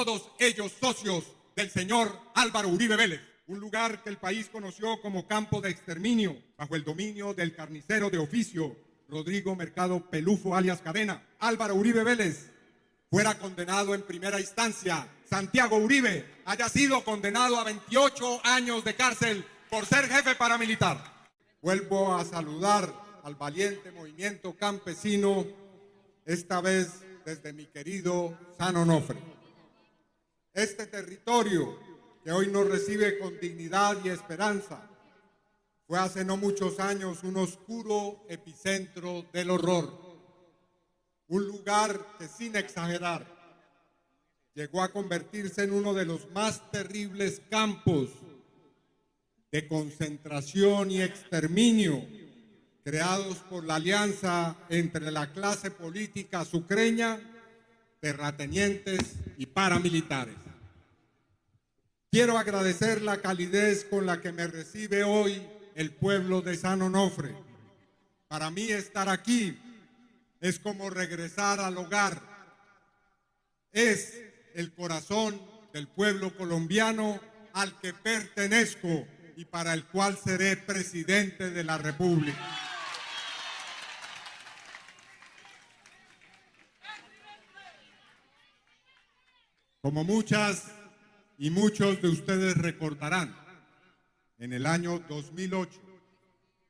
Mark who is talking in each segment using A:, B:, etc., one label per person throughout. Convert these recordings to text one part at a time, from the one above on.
A: todos ellos socios del señor Álvaro Uribe Vélez. Un lugar que el país conoció como campo de exterminio, bajo el dominio del carnicero de oficio, Rodrigo Mercado Pelufo alias Cadena. Álvaro Uribe Vélez fuera condenado en primera instancia. Santiago Uribe haya sido condenado a 28 años de cárcel por ser jefe paramilitar. Vuelvo a saludar al valiente movimiento campesino, esta vez desde mi querido San Onofre. Este territorio que hoy nos recibe con dignidad y esperanza fue hace no muchos años un oscuro epicentro del horror. Un lugar que, sin exagerar, llegó a convertirse en uno de los más terribles campos de concentración y exterminio creados por la alianza entre la clase política sucreña, terratenientes y paramilitares. Quiero agradecer la calidez con la que me recibe hoy el pueblo de San Onofre. Para mí estar aquí es como regresar al hogar. Es el corazón del pueblo colombiano al que pertenezco y para el cual seré presidente de la República. Como muchas y muchos de ustedes recordarán, en el año 2008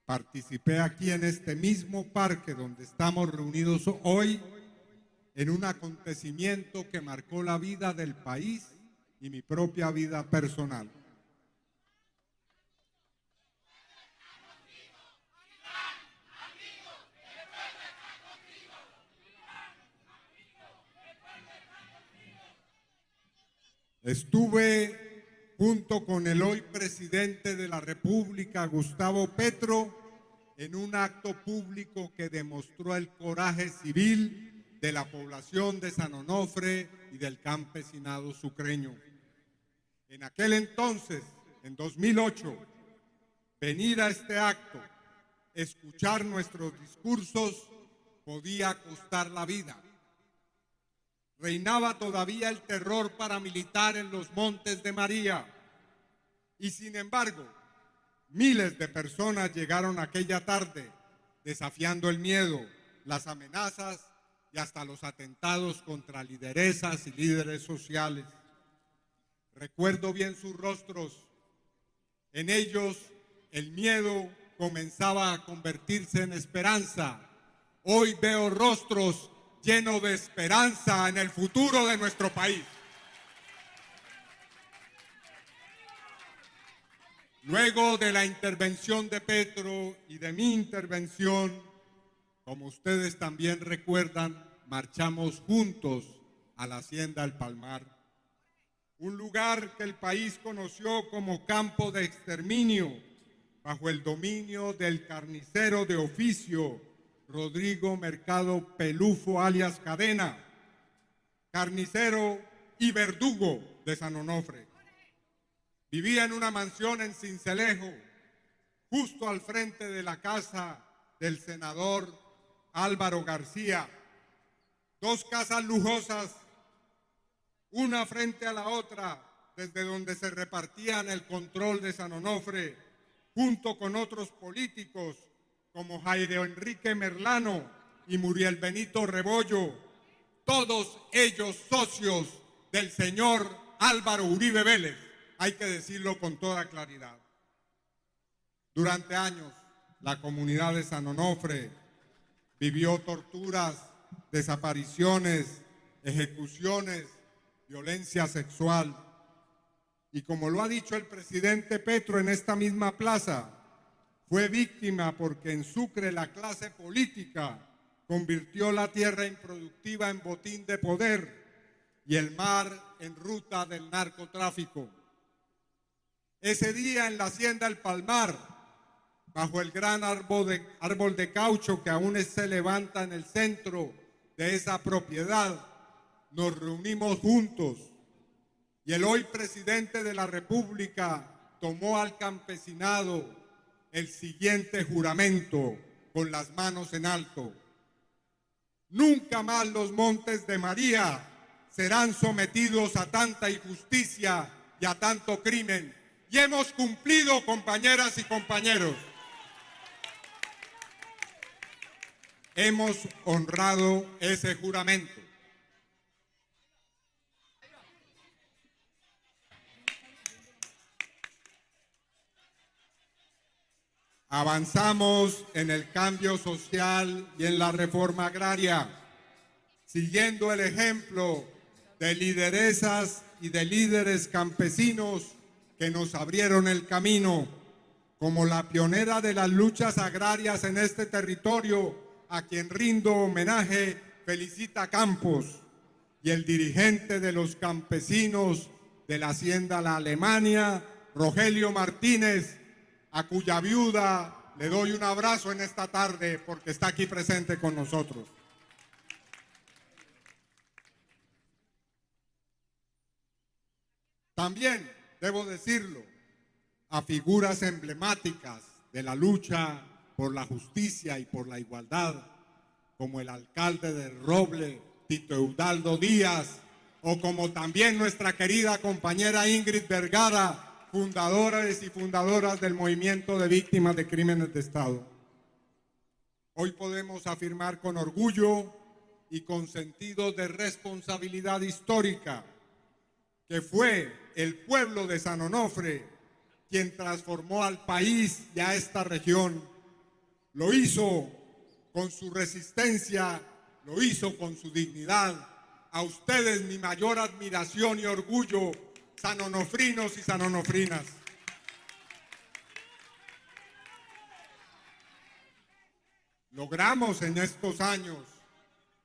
A: participé aquí en este mismo parque donde estamos reunidos hoy en un acontecimiento que marcó la vida del país y mi propia vida personal. Estuve junto con el hoy presidente de la República, Gustavo Petro, en un acto público que demostró el coraje civil de la población de San Onofre y del campesinado sucreño. En aquel entonces, en 2008, venir a este acto, escuchar nuestros discursos, podía costar la vida. Reinaba todavía el terror paramilitar en los Montes de María y, sin embargo, miles de personas llegaron aquella tarde desafiando el miedo, las amenazas y hasta los atentados contra lideresas y líderes sociales. Recuerdo bien sus rostros. En ellos el miedo comenzaba a convertirse en esperanza. Hoy veo rostros llenos de esperanza en el futuro de nuestro país. Luego de la intervención de Petro y de mi intervención, como ustedes también recuerdan, marchamos juntos a la Hacienda El Palmar, un lugar que el país conoció como campo de exterminio bajo el dominio del carnicero de oficio Rodrigo Mercado Pelufo alias Cadena, carnicero y verdugo de San Onofre. Vivía en una mansión en Sincelejo, justo al frente de la casa del senador Álvaro García. Dos casas lujosas, una frente a la otra, desde donde se repartían el control de San Onofre, junto con otros políticos como Jairo Enrique Merlano y Muriel Benito Rebollo, todos ellos socios del señor Álvaro Uribe Vélez, hay que decirlo con toda claridad. Durante años, la comunidad de San Onofre vivió torturas, desapariciones, ejecuciones, violencia sexual. Y como lo ha dicho el presidente Petro en esta misma plaza, fue víctima porque en Sucre la clase política convirtió la tierra improductiva en botín de poder y el mar en ruta del narcotráfico. Ese día en la Hacienda El Palmar, bajo el gran árbol de caucho que aún se levanta en el centro de esa propiedad, nos reunimos juntos y el hoy presidente de la República tomó al campesinado el siguiente juramento con las manos en alto. Nunca más los Montes de María serán sometidos a tanta injusticia y a tanto crimen. Y hemos cumplido, compañeras y compañeros. Hemos honrado ese juramento. Avanzamos en el cambio social y en la reforma agraria, siguiendo el ejemplo de lideresas y de líderes campesinos que nos abrieron el camino, como la pionera de las luchas agrarias en este territorio, a quien rindo homenaje, Felicita Campos, y el dirigente de los campesinos de la Hacienda La Alemania, Rogelio Martínez, a cuya viuda le doy un abrazo en esta tarde porque está aquí presente con nosotros. También, debo decirlo, a figuras emblemáticas de la lucha por la justicia y por la igualdad, como el alcalde de Roble, Tito Eudaldo Díaz, o como también nuestra querida compañera Ingrid Vergara, fundadoras y fundadoras del Movimiento de Víctimas de Crímenes de Estado. Hoy podemos afirmar con orgullo y con sentido de responsabilidad histórica que fue el pueblo de San Onofre quien transformó al país y a esta región. Lo hizo con su resistencia, lo hizo con su dignidad. A ustedes mi mayor admiración y orgullo, sanonofrinos y sanonofrinas. Logramos en estos años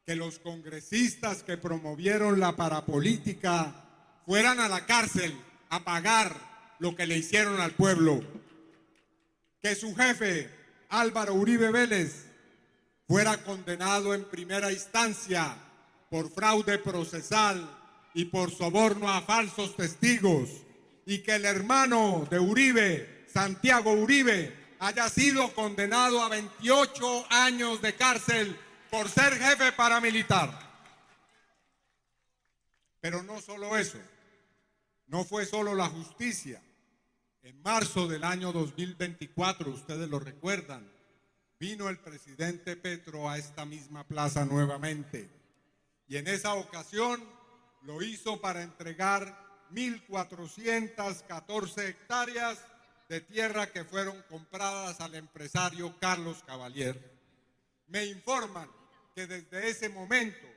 A: que los congresistas que promovieron la parapolítica fueran a la cárcel a pagar lo que le hicieron al pueblo. Que su jefe, Álvaro Uribe Vélez, fuera condenado en primera instancia por fraude procesal y por soborno a falsos testigos, y que el hermano de Uribe, Santiago Uribe, haya sido condenado a 28 años de cárcel por ser jefe paramilitar. Pero no solo eso, no fue solo la justicia. En marzo del año 2024, ustedes lo recuerdan, vino el presidente Petro a esta misma plaza nuevamente, y en esa ocasión lo hizo para entregar 1.414 hectáreas de tierra que fueron compradas al empresario Carlos Cavalier. Me informan que desde ese momento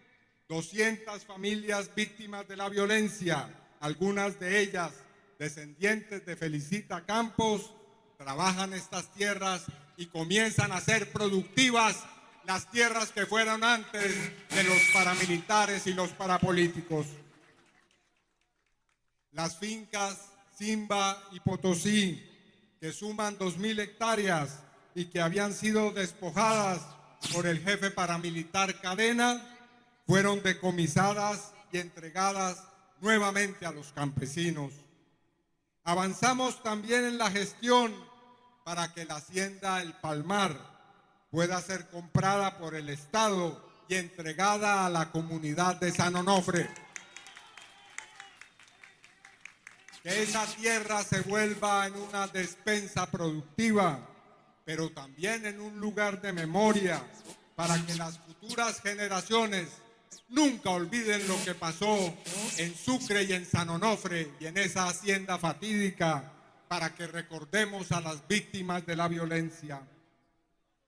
A: 200 familias víctimas de la violencia, algunas de ellas descendientes de Felicita Campos, trabajan estas tierras y comienzan a ser productivas las tierras que fueron antes de los paramilitares y los parapolíticos. Las fincas Simba y Potosí, que suman 2.000 hectáreas y que habían sido despojadas por el jefe paramilitar Cadena, fueron decomisadas y entregadas nuevamente a los campesinos. Avanzamos también en la gestión para que la hacienda El Palmar pueda ser comprada por el Estado y entregada a la comunidad de San Onofre. Que esa tierra se vuelva en una despensa productiva, pero también en un lugar de memoria para que las futuras generaciones nunca olviden lo que pasó en Sucre y en San Onofre y en esa hacienda fatídica, para que recordemos a las víctimas de la violencia.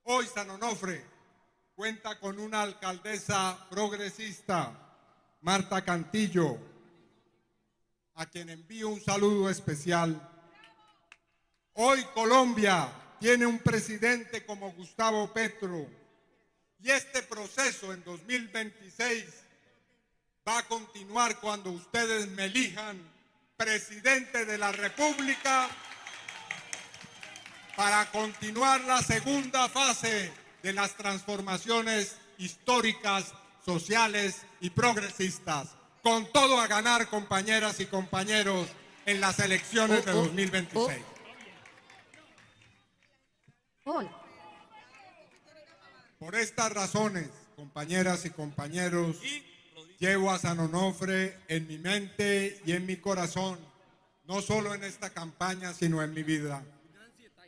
A: Hoy San Onofre cuenta con una alcaldesa progresista, Marta Cantillo, a quien envío un saludo especial. Hoy Colombia tiene un presidente como Gustavo Petro, y este proceso en 2026 va a continuar cuando ustedes me elijan presidente de la República para continuar la segunda fase de las transformaciones históricas, sociales y progresistas. Con todo a ganar, compañeras y compañeros, en las elecciones de 2026. Por estas razones, compañeras y compañeros, llevo a San Onofre en mi mente y en mi corazón, no solo en esta campaña, sino en mi vida.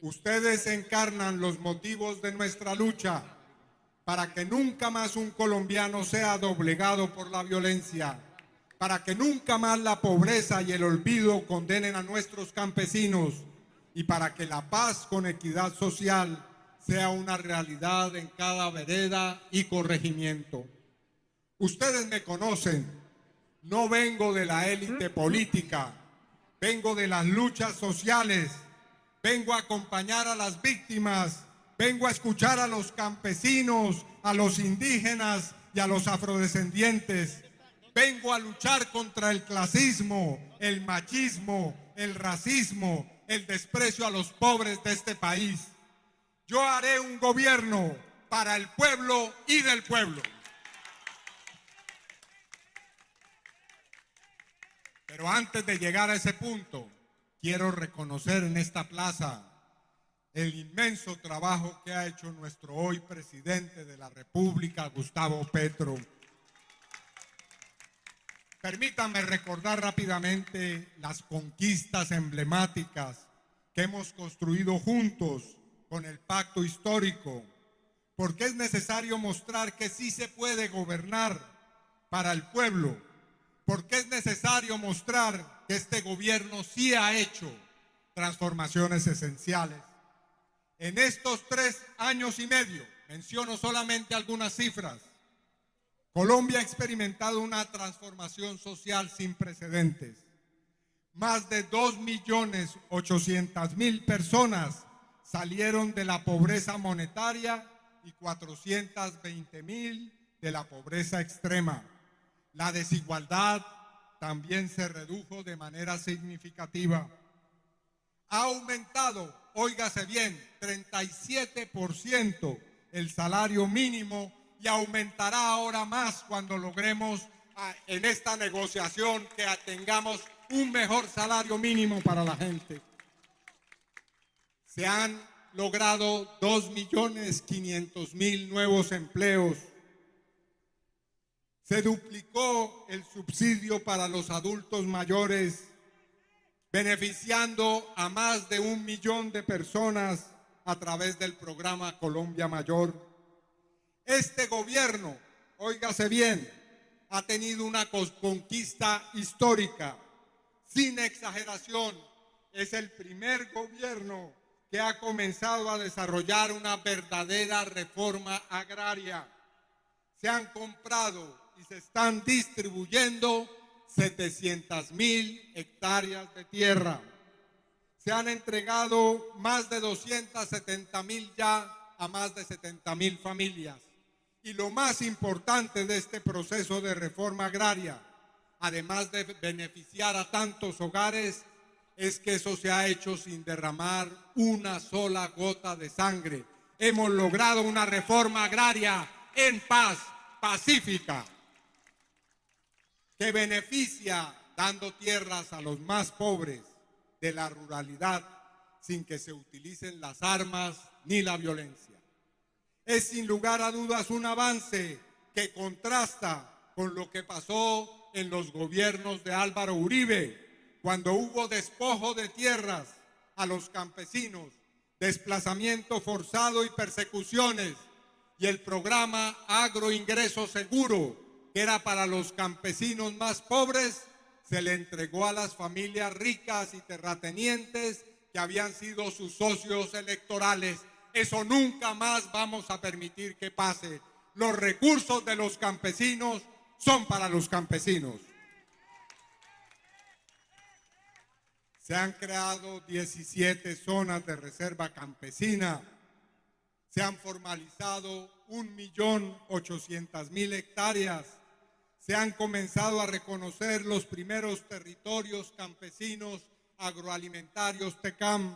A: Ustedes encarnan los motivos de nuestra lucha para que nunca más un colombiano sea doblegado por la violencia, para que nunca más la pobreza y el olvido condenen a nuestros campesinos y para que la paz con equidad social sea una realidad en cada vereda y corregimiento. Ustedes me conocen, no vengo de la élite política, vengo de las luchas sociales, vengo a acompañar a las víctimas, vengo a escuchar a los campesinos, a los indígenas y a los afrodescendientes. Vengo a luchar contra el clasismo, el machismo, el racismo, el desprecio a los pobres de este país. Yo haré un gobierno para el pueblo y del pueblo. Pero antes de llegar a ese punto, quiero reconocer en esta plaza el inmenso trabajo que ha hecho nuestro hoy presidente de la República, Gustavo Petro. Permítanme recordar rápidamente las conquistas emblemáticas que hemos construido juntos con el pacto histórico, porque es necesario mostrar que sí se puede gobernar para el pueblo, porque es necesario mostrar que este gobierno sí ha hecho transformaciones esenciales. En estos 3 años y medio, menciono solamente algunas cifras, Colombia ha experimentado una transformación social sin precedentes. Más de 2.800.000 personas salieron de la pobreza monetaria y 420.000 de la pobreza extrema. La desigualdad también se redujo de manera significativa. Ha aumentado, óigase bien, 37% el salario mínimo y aumentará ahora más cuando logremos en esta negociación que tengamos un mejor salario mínimo para la gente. Se han logrado 2.500.000 nuevos empleos. Se duplicó el subsidio para los adultos mayores, beneficiando a más de 1 millón de personas a través del programa Colombia Mayor. Este gobierno, óigase bien, ha tenido una conquista histórica. Sin exageración, es el primer gobierno que ha comenzado a desarrollar una verdadera reforma agraria. Se han comprado y se están distribuyendo 700.000 hectáreas de tierra. Se han entregado más de 270.000 ya a más de 70.000 familias. Y lo más importante de este proceso de reforma agraria, además de beneficiar a tantos hogares, es que eso se ha hecho sin derramar una sola gota de sangre. Hemos logrado una reforma agraria en paz, pacífica, que beneficia dando tierras a los más pobres de la ruralidad sin que se utilicen las armas ni la violencia. Es sin lugar a dudas un avance que contrasta con lo que pasó en los gobiernos de Álvaro Uribe, cuando hubo despojo de tierras a los campesinos, desplazamiento forzado y persecuciones, y el programa Agroingreso Seguro, que era para los campesinos más pobres, se le entregó a las familias ricas y terratenientes que habían sido sus socios electorales. Eso nunca más vamos a permitir que pase. Los recursos de los campesinos son para los campesinos. Se han creado 17 zonas de reserva campesina. Se han formalizado 1.800.000 hectáreas. Se han comenzado a reconocer los primeros territorios campesinos agroalimentarios TECAM.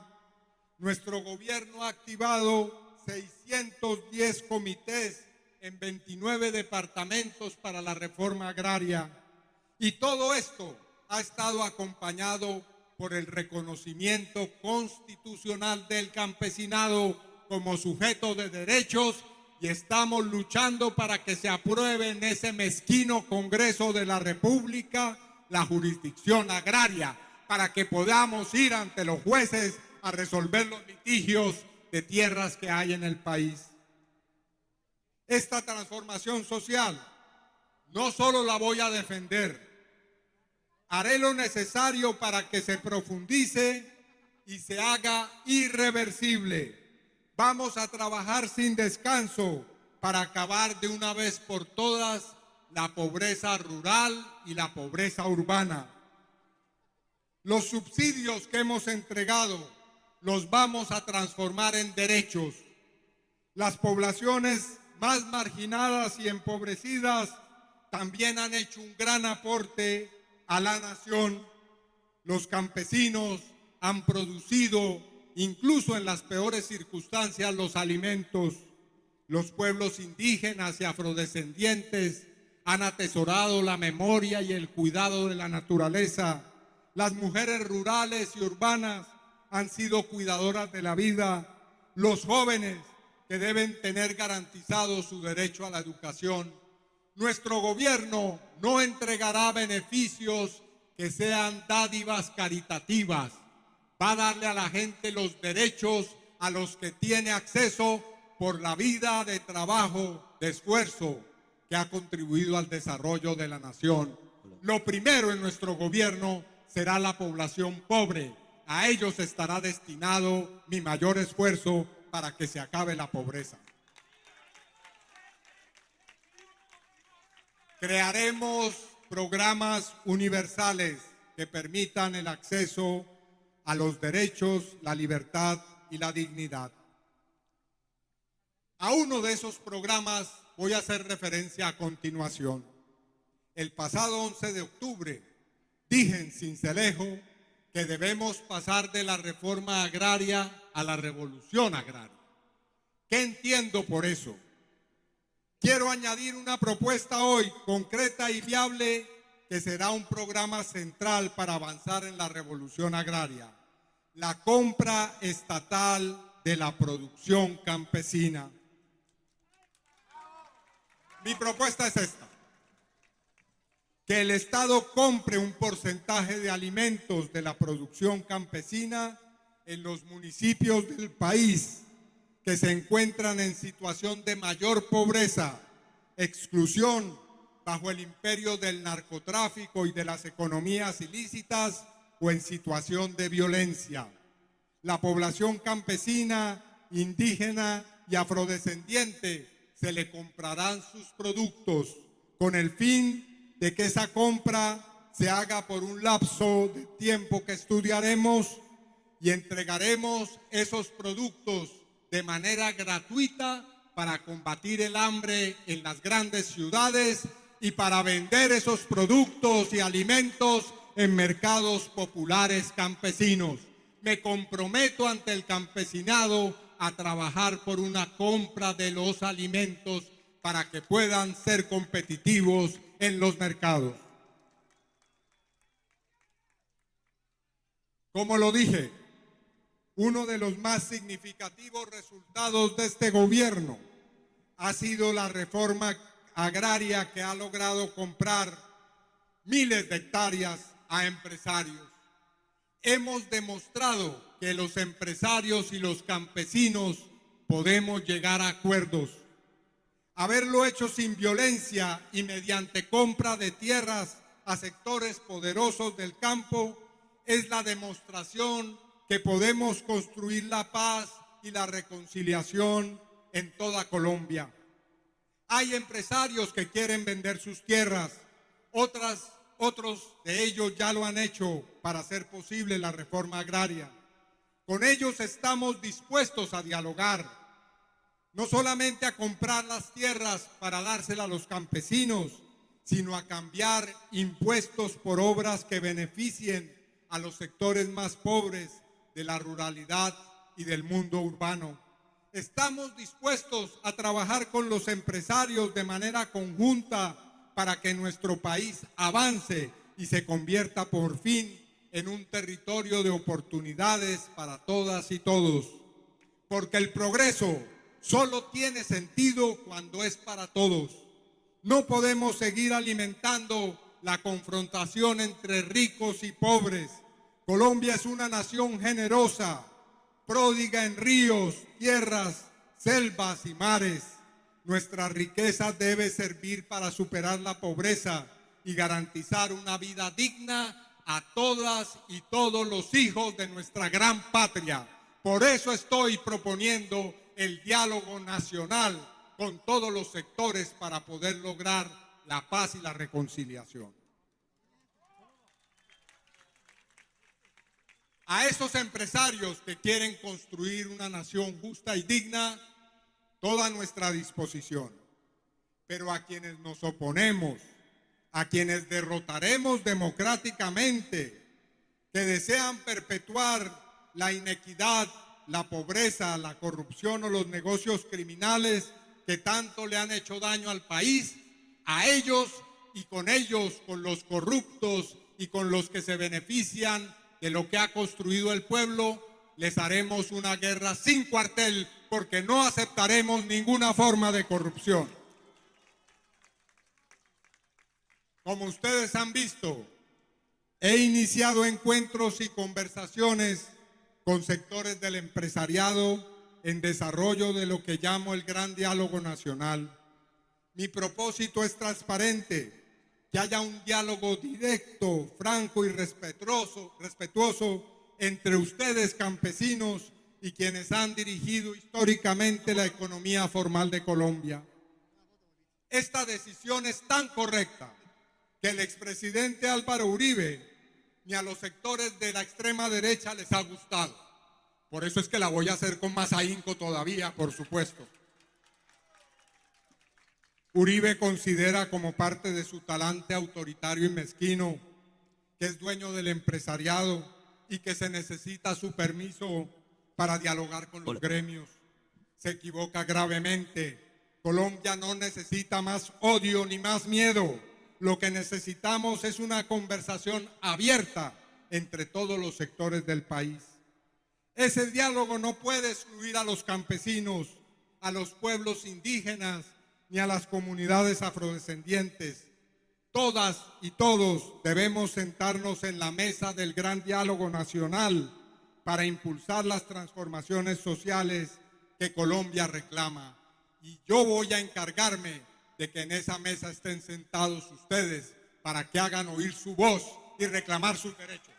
A: Nuestro gobierno ha activado 610 comités en 29 departamentos para la reforma agraria. Y todo esto ha estado acompañado por el reconocimiento constitucional del campesinado como sujeto de derechos y estamos luchando para que se apruebe en ese mezquino Congreso de la República la jurisdicción agraria, para que podamos ir ante los jueces a resolver los litigios de tierras que hay en el país. Esta transformación social no solo la voy a defender, haré lo necesario para que se profundice y se haga irreversible. Vamos a trabajar sin descanso para acabar de una vez por todas la pobreza rural y la pobreza urbana. Los subsidios que hemos entregado los vamos a transformar en derechos. Las poblaciones más marginadas y empobrecidas también han hecho un gran aporte a la nación. Los campesinos han producido, incluso en las peores circunstancias, los alimentos. Los pueblos indígenas y afrodescendientes han atesorado la memoria y el cuidado de la naturaleza. Las mujeres rurales y urbanas han sido cuidadoras de la vida. Los jóvenes que deben tener garantizado su derecho a la educación. Nuestro gobierno no entregará beneficios que sean dádivas caritativas. Va a darle a la gente los derechos a los que tiene acceso por la vida de trabajo, de esfuerzo, que ha contribuido al desarrollo de la nación. Lo primero en nuestro gobierno será la población pobre. A ellos estará destinado mi mayor esfuerzo para que se acabe la pobreza. Crearemos programas universales que permitan el acceso a los derechos, la libertad y la dignidad. A uno de esos programas voy a hacer referencia a continuación. El pasado 11 de octubre dije en Sincelejo que debemos pasar de la reforma agraria a la revolución agraria. ¿Qué entiendo por eso? Quiero añadir una propuesta hoy concreta y viable que será un programa central para avanzar en la revolución agraria: la compra estatal de la producción campesina. Mi propuesta es esta: que el Estado compre un porcentaje de alimentos de la producción campesina en los municipios del país que se encuentran en situación de mayor pobreza, exclusión, bajo el imperio del narcotráfico y de las economías ilícitas o en situación de violencia. La población campesina, indígena y afrodescendiente se le comprarán sus productos con el fin de que esa compra se haga por un lapso de tiempo que estudiaremos y entregaremos esos productos de manera gratuita para combatir el hambre en las grandes ciudades y para vender esos productos y alimentos en mercados populares campesinos. Me comprometo ante el campesinado a trabajar por una compra de los alimentos para que puedan ser competitivos en los mercados. Como lo dije, uno de los más significativos resultados de este gobierno ha sido la reforma agraria que ha logrado comprar miles de hectáreas a empresarios. Hemos demostrado que los empresarios y los campesinos podemos llegar a acuerdos. Haberlo hecho sin violencia y mediante compra de tierras a sectores poderosos del campo es la demostración que podemos construir la paz y la reconciliación en toda Colombia. Hay empresarios que quieren vender sus tierras, otros de ellos ya lo han hecho para hacer posible la reforma agraria. Con ellos estamos dispuestos a dialogar, no solamente a comprar las tierras para dárselas a los campesinos, sino a cambiar impuestos por obras que beneficien a los sectores más pobres de la ruralidad y del mundo urbano. Estamos dispuestos a trabajar con los empresarios de manera conjunta para que nuestro país avance y se convierta por fin en un territorio de oportunidades para todas y todos. Porque el progreso solo tiene sentido cuando es para todos. No podemos seguir alimentando la confrontación entre ricos y pobres. Colombia es una nación generosa, pródiga en ríos, tierras, selvas y mares. Nuestra riqueza debe servir para superar la pobreza y garantizar una vida digna a todas y todos los hijos de nuestra gran patria. Por eso estoy proponiendo el diálogo nacional con todos los sectores para poder lograr la paz y la reconciliación. A esos empresarios que quieren construir una nación justa y digna, toda nuestra disposición. Pero a quienes nos oponemos, a quienes derrotaremos democráticamente, que desean perpetuar la inequidad, la pobreza, la corrupción o los negocios criminales que tanto le han hecho daño al país, a ellos y con ellos, con los corruptos y con los que se benefician de lo que ha construido el pueblo, les haremos una guerra sin cuartel, porque no aceptaremos ninguna forma de corrupción. Como ustedes han visto, he iniciado encuentros y conversaciones con sectores del empresariado en desarrollo de lo que llamo el Gran Diálogo Nacional. Mi propósito es transparente, que haya un diálogo directo, franco y respetuoso entre ustedes, campesinos, y quienes han dirigido históricamente la economía formal de Colombia. Esta decisión es tan correcta que el expresidente Álvaro Uribe ni a los sectores de la extrema derecha les ha gustado. Por eso es que la voy a hacer con más ahínco todavía, por supuesto. Uribe considera como parte de su talante autoritario y mezquino que es dueño del empresariado y que se necesita su permiso para dialogar con los gremios. Se equivoca gravemente. Colombia no necesita más odio ni más miedo. Lo que necesitamos es una conversación abierta entre todos los sectores del país. Ese diálogo no puede excluir a los campesinos, a los pueblos indígenas, ni a las comunidades afrodescendientes. Todas y todos debemos sentarnos en la mesa del Gran Diálogo Nacional para impulsar las transformaciones sociales que Colombia reclama. Y yo voy a encargarme de que en esa mesa estén sentados ustedes para que hagan oír su voz y reclamar sus derechos.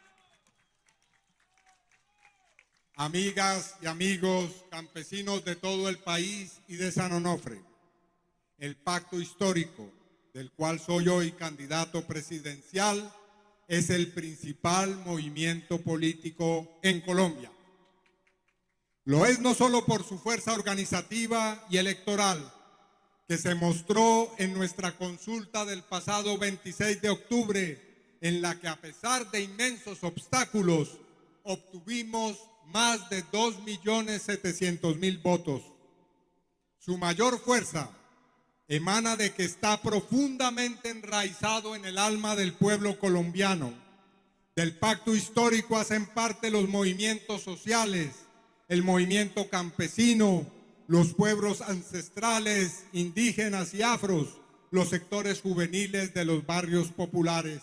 A: Amigas y amigos campesinos de todo el país y de San Onofre, el pacto histórico del cual soy hoy candidato presidencial es el principal movimiento político en Colombia. Lo es no solo por su fuerza organizativa y electoral, que se mostró en nuestra consulta del pasado 26 de octubre, en la que a pesar de inmensos obstáculos obtuvimos más de 2.700.000 votos. Su mayor fuerza emana de que está profundamente enraizado en el alma del pueblo colombiano. Del pacto histórico hacen parte los movimientos sociales, el movimiento campesino, los pueblos ancestrales, indígenas y afros, los sectores juveniles de los barrios populares.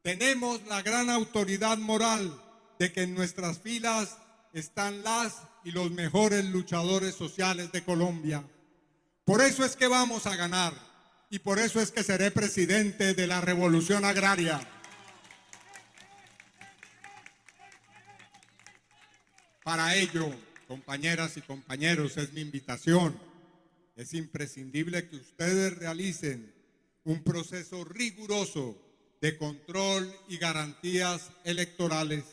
A: Tenemos la gran autoridad moral de que en nuestras filas están las y los mejores luchadores sociales de Colombia. Por eso es que vamos a ganar y por eso es que seré presidente de la Revolución Agraria. Para ello, compañeras y compañeros, es mi invitación. Es imprescindible que ustedes realicen un proceso riguroso de control y garantías electorales.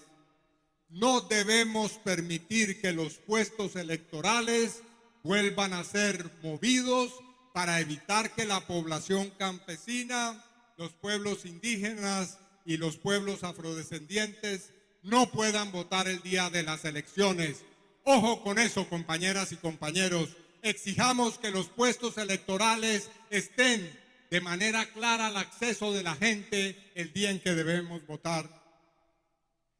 A: No debemos permitir que los puestos electorales vuelvan a ser movidos para evitar que la población campesina, los pueblos indígenas y los pueblos afrodescendientes no puedan votar el día de las elecciones. Ojo con eso, compañeras y compañeros. Exijamos que los puestos electorales estén de manera clara al acceso de la gente el día en que debemos votar.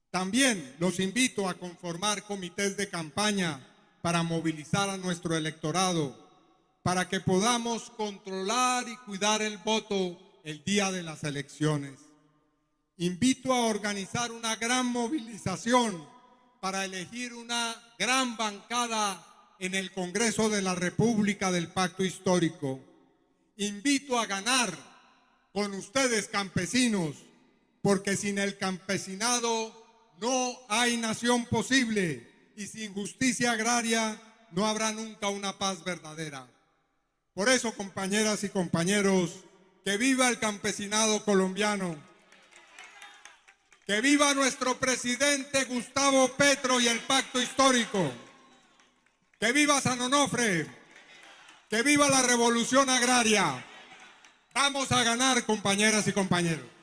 A: También los invito a conformar comités de campaña para movilizar a nuestro electorado, para que podamos controlar y cuidar el voto el día de las elecciones. Invito a organizar una gran movilización para elegir una gran bancada en el Congreso de la República del Pacto Histórico. Invito a ganar con ustedes, campesinos, porque sin el campesinado no hay nación posible y sin justicia agraria no habrá nunca una paz verdadera. Por eso, compañeras y compañeros, que viva el campesinado colombiano, que viva nuestro presidente Gustavo Petro y el Pacto Histórico, que viva San Onofre, que viva la revolución agraria. Vamos a ganar, compañeras y compañeros.